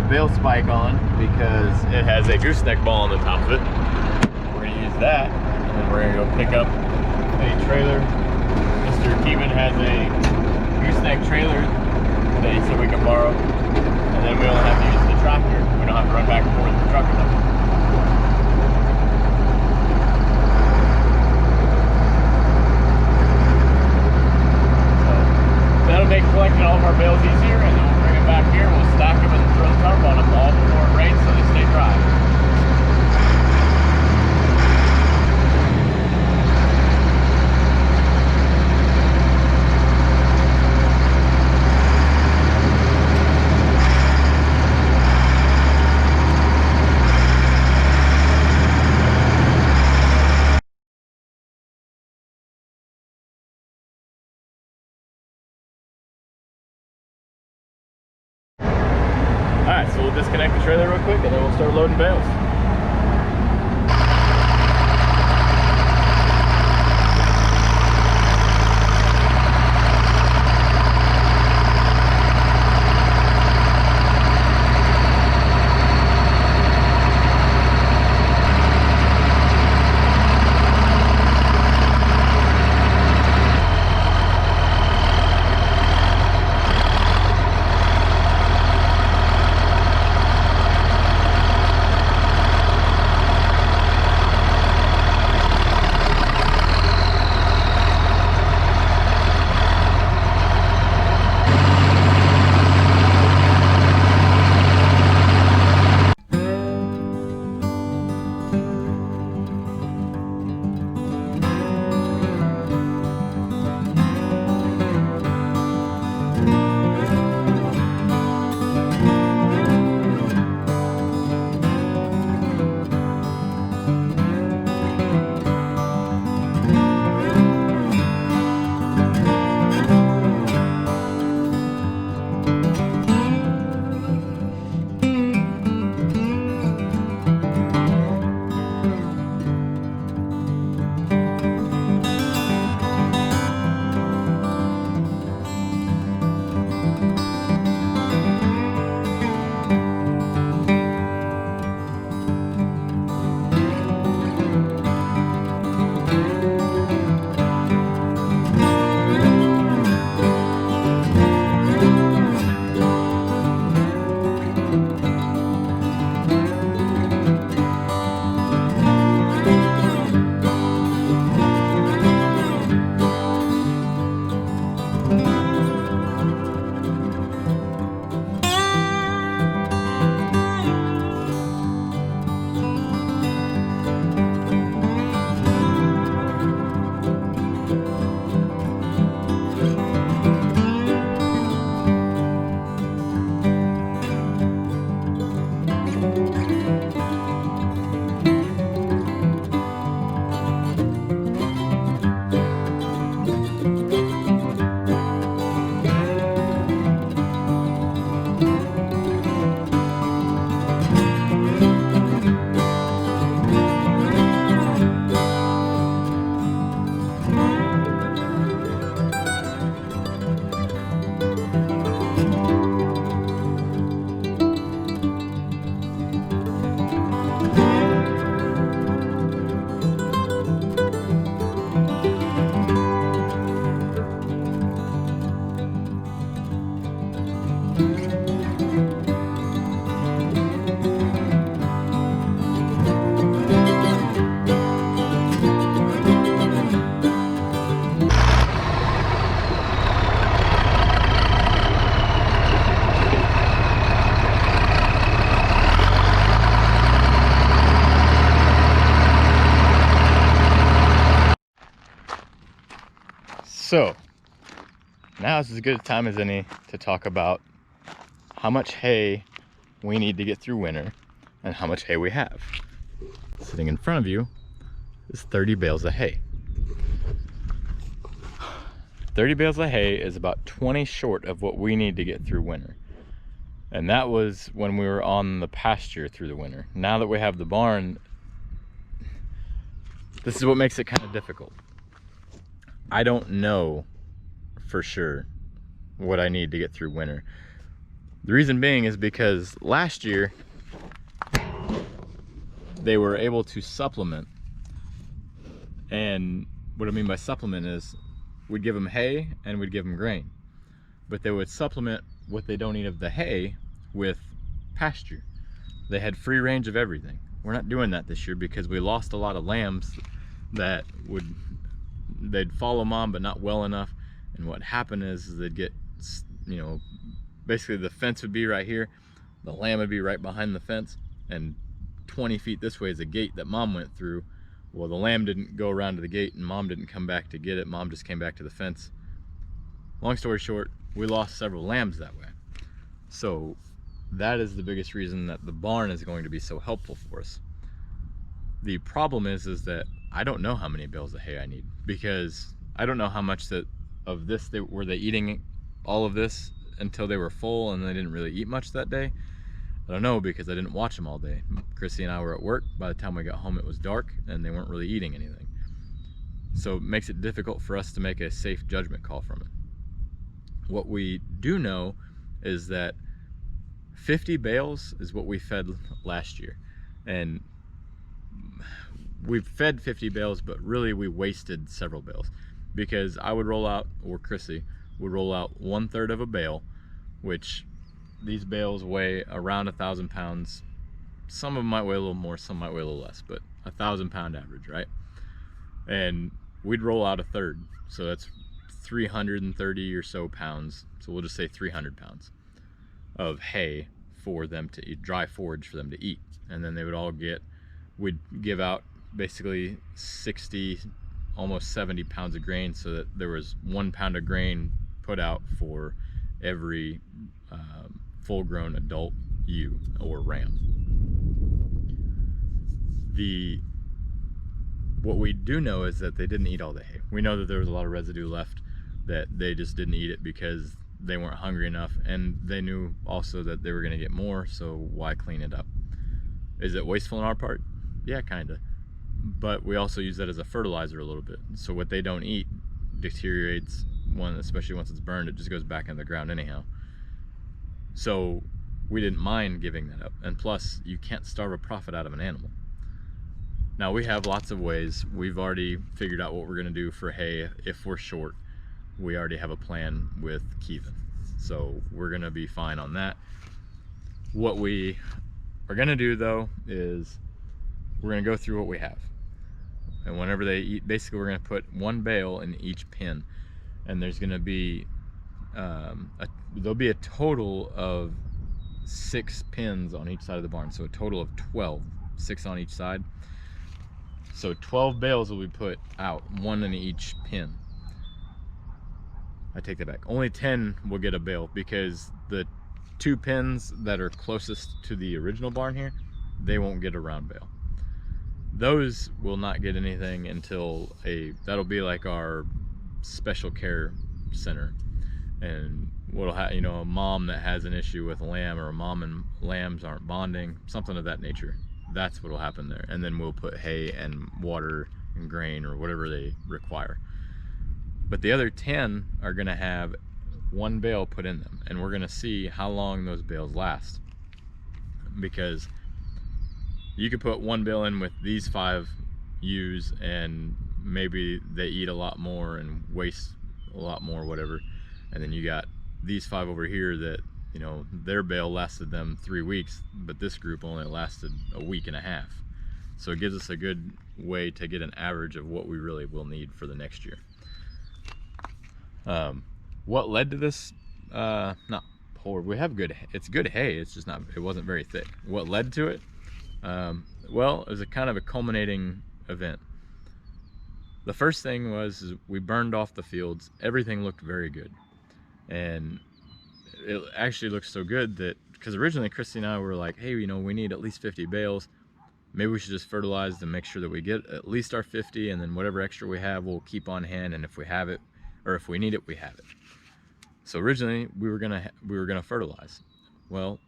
Bale Spike on because it has a gooseneck ball on the top of it. We're gonna use that, and then we're gonna go pick up a trailer. Mr. Keevan has a gooseneck trailer that he said we can borrow, and then we only have to use the tractor. We don't have to run back and forth with the truck enough. That'll make collecting all of our bales easier, and then we'll bring them back here, we'll stack them and throw the tarp on them all before it rains so they stay dry. Alright, so we'll disconnect the trailer real quick and then we'll start loading bales. So now is as good a time as any to talk about how much hay we need to get through winter and how much hay we have. Sitting in front of you is 30 bales of hay. 30 bales of hay is about 20 short of what we need to get through winter. And that was when we were on the pasture through the winter. Now that we have the barn, this is what makes it kind of difficult. I don't know for sure what I need to get through winter. The reason being is because last year they were able to supplement. And what I mean by supplement is we'd give them hay and we'd give them grain, but they would supplement what they don't eat of the hay with pasture. They had free range of everything. We're not doing that this year because we lost a lot of lambs that they'd follow mom but not well enough. And what happened is they'd get, you know, basically the fence would be right here, the lamb would be right behind the fence, and 20 feet this way is a gate that mom went through. Well, the lamb didn't go around to the gate and mom didn't come back to get it. Mom just came back to the fence. Long story short, we lost several lambs that way. So that is the biggest reason that the barn is going to be so helpful for us. The problem is that I don't know how many bales of hay I need, because I don't know how much of this were they eating all of this until they were full and they didn't really eat much that day. I don't know because I didn't watch them all day. Chrissy and I were at work. By the time we got home, it was dark and they weren't really eating anything. So it makes it difficult for us to make a safe judgment call from it. What we do know is that 50 bales is what we fed last year. And we've fed 50 bales, but really we wasted several bales, because I would roll out, or Chrissy would roll out 1/3 of a bale, which these bales weigh around 1,000 pounds. Some of them might weigh a little more, some might weigh a little less, but 1,000 pound average, right? And we'd roll out 1/3. So that's 330 or so pounds. So we'll just say 300 pounds of hay for them to eat, dry forage for them to eat. And then they would all we'd give out basically 60, almost 70 pounds of grain, so that there was 1 pound of grain put out for every full-grown adult ewe or ram. What we do know is that they didn't eat all the hay. We know that there was a lot of residue left, that they just didn't eat it because they weren't hungry enough, and they knew also that they were going to get more, so why clean it up? Is it wasteful on our part? Yeah, kind of. But we also use that as a fertilizer a little bit. So what they don't eat deteriorates, especially once it's burned, it just goes back in the ground anyhow. So we didn't mind giving that up. And plus, you can't starve a profit out of an animal. Now, we have lots of ways. We've already figured out what we're going to do for hay if we're short. We already have a plan with Kevin, so we're going to be fine on that. What we are going to do, though, is we're going to go through what we have. And whenever they eat, basically we're going to put 1 bale in each pen. And there's going to be, there'll be a total of 6 pens on each side of the barn. So a total of 12, 6 on each side. So 12 bales will be put out, 1 in each pen. I take that back. Only 10 will get a bale, because the 2 pens that are closest to the original barn here, they won't get a round bale. Those will not get anything until that'll be like our special care center. And what'll happen, you know, a mom that has an issue with a lamb, or a mom and lambs aren't bonding, something of that nature. That's what'll happen there. And then we'll put hay and water and grain or whatever they require. But the other 10 are going to have 1 bale put in them, and we're going to see how long those bales last. Because you could put 1 bale in with these 5 ewes, and maybe they eat a lot more and waste a lot more, whatever. And then you got these 5 over here that, you know, their bale lasted them 3 weeks, but this group only lasted a week and a half. So it gives us a good way to get an average of what we really will need for the next year. What led to this? Not poor. We have it's good hay. It's just it wasn't very thick. What led to it? Well, it was a kind of a culminating event. The first thing was we burned off the fields. Everything looked very good, and it actually looked so good that, because originally Christy and I were like, hey, you know, we need at least 50 bales. Maybe we should just fertilize to make sure that we get at least our 50, and then whatever extra we have, we'll keep on hand, and if we have it, or if we need it, we have it. So originally we were gonna fertilize. Well,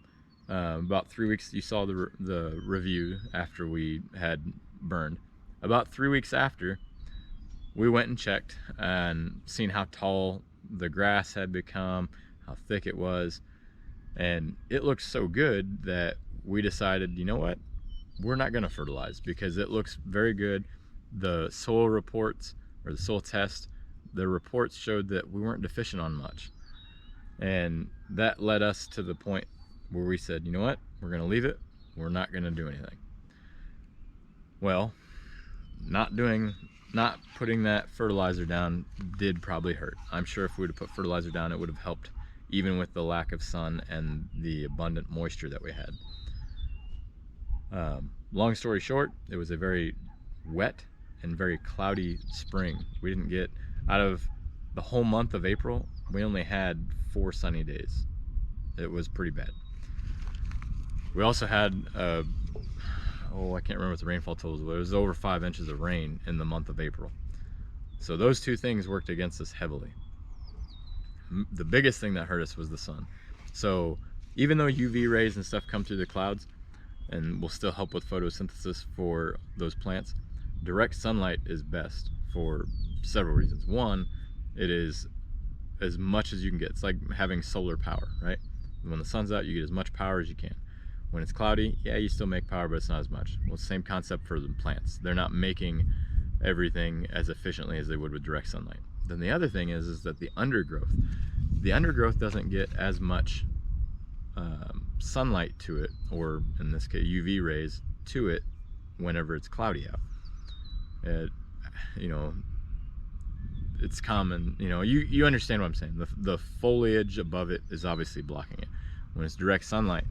about 3 weeks, you saw the review after we had burned. About 3 weeks after, we went and checked and seen how tall the grass had become, how thick it was, And it looks so good that we decided, you know what, we're not going to fertilize because it looks very good. The soil reports, or the soil test, the reports showed that we weren't deficient on much. And that led us to the point where we said, you know what, we're going to leave it. We're not going to do anything. Well, not putting that fertilizer down did probably hurt. I'm sure if we would have put fertilizer down, it would have helped, even with the lack of sun and the abundant moisture that we had. Long story short, it was a very wet and very cloudy spring. We didn't get, out of the whole month of April, we only had 4 sunny days. It was pretty bad. We also had I can't remember what the rainfall totals were. It was over 5 inches of rain in the month of April. So those two things worked against us heavily. The biggest thing that hurt us was the sun. So even though UV rays and stuff come through the clouds and will still help with photosynthesis for those plants, direct sunlight is best for several reasons. One, it is as much as you can get. It's like having solar power, right? When the sun's out, you get as much power as you can. When it's cloudy, yeah, you still make power, but it's not as much. Well, same concept for the plants. They're not making everything as efficiently as they would with direct sunlight. Then the other thing is that the undergrowth doesn't get as much sunlight to it, or in this case UV rays to it, whenever it's cloudy out. You know, it's common, you know, you understand what I'm saying. The foliage above it is obviously blocking it. When it's direct sunlight,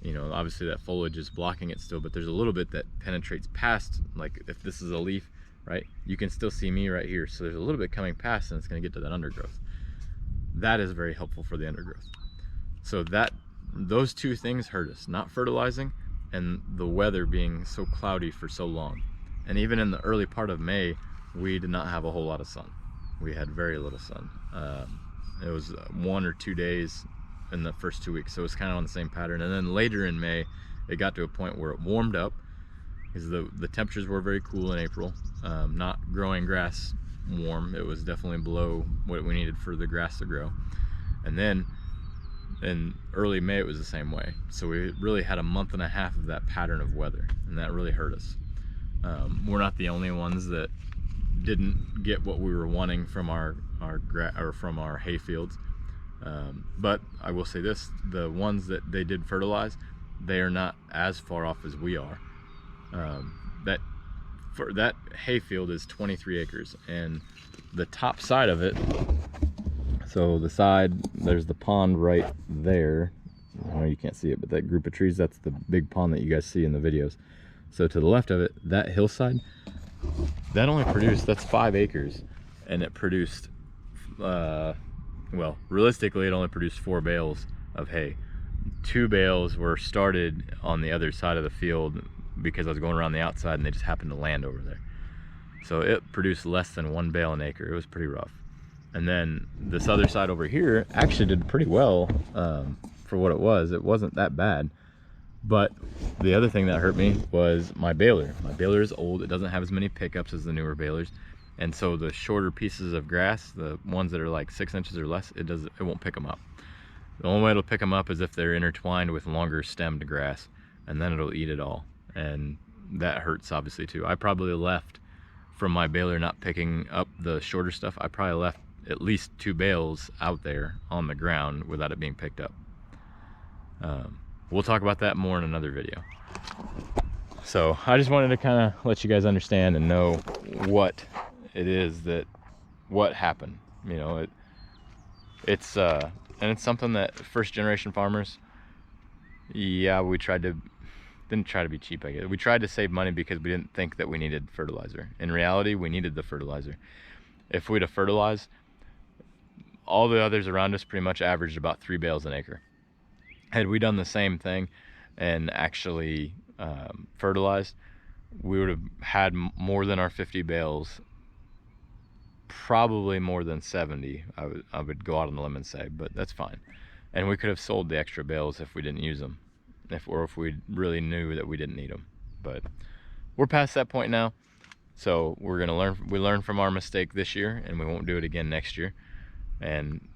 you know, obviously that foliage is blocking it still, but there's a little bit that penetrates past. Like if this is a leaf, right, you can still see me right here, so there's a little bit coming past and it's going to get to that undergrowth. That is very helpful for the undergrowth. So those two things hurt us, not fertilizing and the weather being so cloudy for so long. And even in the early part of May, we did not have a whole lot of sun. We had very little sun. It was 1 or 2 days in the first 2 weeks, so it was kind of on the same pattern. And then later in May, it got to a point where it warmed up, because the temperatures were very cool in April. Not growing grass warm, it was definitely below what we needed for the grass to grow. And then in early May, it was the same way. So we really had a month and a half of that pattern of weather, and that really hurt us. We're not the only ones that didn't get what we were wanting from our hay fields. But I will say this, the ones that they did fertilize, they are not as far off as we are. That hay field is 23 acres, and the top side of it, so the side, there's the pond right there. I know you can't see it, but that group of trees, that's the big pond that you guys see in the videos. So to the left of it, that hillside, that only produced, that's 5 acres, and it produced, well, realistically, it only produced 4 bales of hay. 2 bales were started on the other side of the field because I was going around the outside and they just happened to land over there. So it produced less than 1 bale an acre. It was pretty rough. And then this other side over here actually did pretty well for what it was. It wasn't that bad. But the other thing that hurt me was my baler. My baler is old. It doesn't have as many pickups as the newer balers. And so the shorter pieces of grass, the ones that are like 6 inches or less, it won't pick them up. The only way it'll pick them up is if they're intertwined with longer stemmed grass, and then it'll eat it all. And that hurts obviously too. I probably left, from my baler not picking up the shorter stuff, I probably left at least 2 bales out there on the ground without it being picked up. We'll talk about that more in another video. So I just wanted to kind of let you guys understand and know what it is what happened. You know, it's and it's something that first generation farmers, yeah, we didn't try to be cheap, I guess. We tried to save money because we didn't think that we needed fertilizer. In reality, we needed the fertilizer. If we'd have fertilized, all the others around us pretty much averaged about 3 bales an acre. Had we done the same thing and actually fertilized, we would have had more than our 50 bales, probably more than 70, I would go out on a limb and say, but that's fine. And we could have sold the extra bales if we didn't use them, or if we really knew that we didn't need them. But we're past that point now, so we're gonna learn. We learned from our mistake this year, and we won't do it again next year. And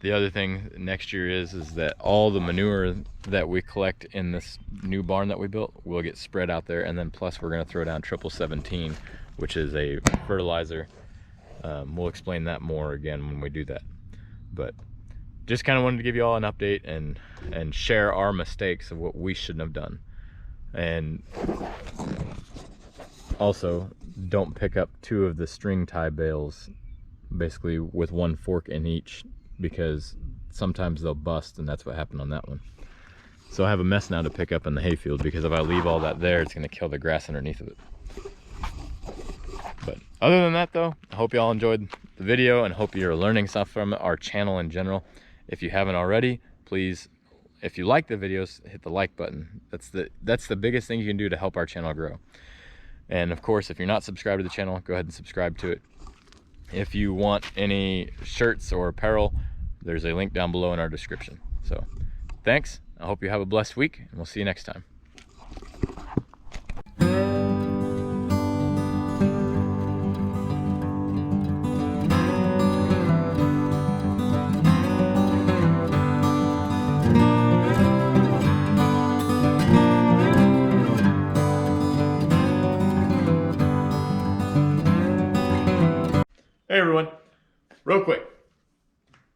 the other thing next year is that all the manure that we collect in this new barn that we built will get spread out there, and then plus we're going to throw down 1717, which is a fertilizer. We'll explain that more again when we do that, but just kind of wanted to give you all an update and share our mistakes of what we shouldn't have done. And also, don't pick up 2 of the string tie bales, basically with 1 fork in each, because sometimes they'll bust, and that's what happened on that one. So I have a mess now to pick up in the hayfield, because if I leave all that there, it's going to kill the grass underneath of it. But other than that though, I hope you all enjoyed the video and hope you're learning stuff from our channel in general. If you haven't already, please, if you like the videos, hit the like button. That's the biggest thing you can do to help our channel grow. And of course, if you're not subscribed to the channel, go ahead and subscribe to it. If you want any shirts or apparel, there's a link down below in our description. So thanks. I hope you have a blessed week, and we'll see you next time. Hey everyone, real quick,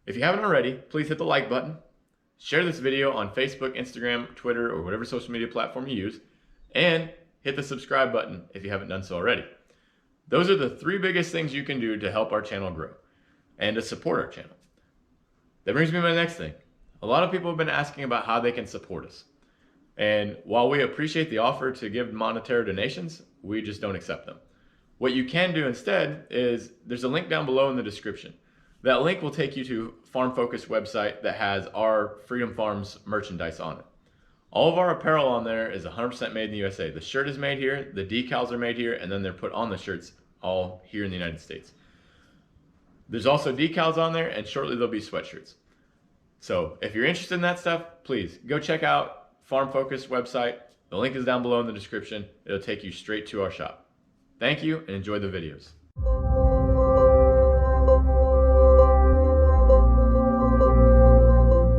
if you haven't already, please hit the like button, share this video on Facebook, Instagram, Twitter, or whatever social media platform you use, and hit the subscribe button if you haven't done so already. Those are the 3 biggest things you can do to help our channel grow and to support our channel. That brings me to my next thing. A lot of people have been asking about how they can support us. And while we appreciate the offer to give monetary donations, we just don't accept them. What you can do instead is, there's a link down below in the description. That link will take you to Farm Focus website that has our Freedom Farms merchandise on it. All of our apparel on there is 100% made in the USA. The shirt is made here, the decals are made here, and then they're put on the shirts all here in the United States. There's also decals on there, and shortly there'll be sweatshirts. So if you're interested in that stuff, please go check out Farm Focus website. The link is down below in the description. It'll take you straight to our shop. Thank you, and enjoy the videos.